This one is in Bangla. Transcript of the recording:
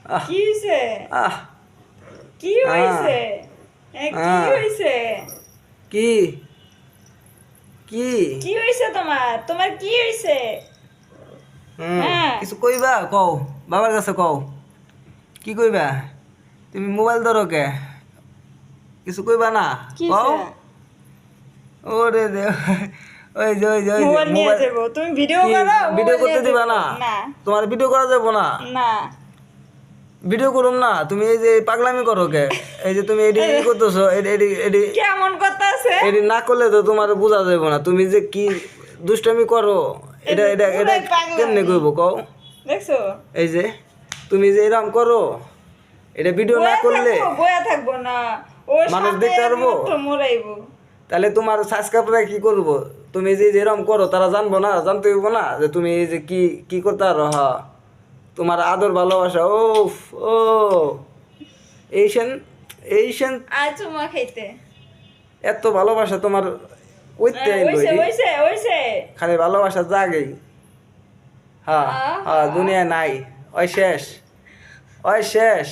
আহ কি হইছে আহ কি হইছে কি হইছে কি কি কি হইছে তোমার কি হইছে হ্যাঁ কিছু কইবা কও বাবার কাছে কও কি কইবা তুমি মোবাইল ধরো কে কিছু কইবা না কি কও হইছে ওরে দে ওই যে মোবাইল নিয়ে মোবাইল যাবো তুমি ভিডিও কি করো ভিডিও মোবাইল করতে নিয়ে দিবা যাবো না না তোমার ভিডিও করা যাবো না না ভিডিও করুম না তুমি এই যে পাগলামি করো কে এই যে তুমি এডি করতেছো এডি এডি কেমন কথা আছে এডি না করলে তো তোমার বোঝা যাবে না তুমি যে কি দুষ্টামি করো এটা এটা এটা পুরাই পাগলামি। কেমনে কইব কও দেখছো এই যে তুমি যে এরকম করো এটা ভিডিও না করলে বয়া থাকবো না ও মানুষ সাথে দেখতে পারবো? তো মরাইবো তাহলে তোমার সাবস্ক্রাইবরা কি করব তুমি যে যেরকম করো তারা জানবো না জানতে হইব না যে তুমি এই যে কি কি করতে পারো হ্যাঁ তোমার আদর ভালোবাসা ও ও এইশান এইশান আজ চুমা খাইতে এত ভালোবাসা তোমার কইতে আইলো ওইছে এডি। ওইছে ওইছে খালি ভালোবাসা জাগেই হ্যাঁ হ্যাঁ দুনিয়া নাই ওই শেষ ওই শেষ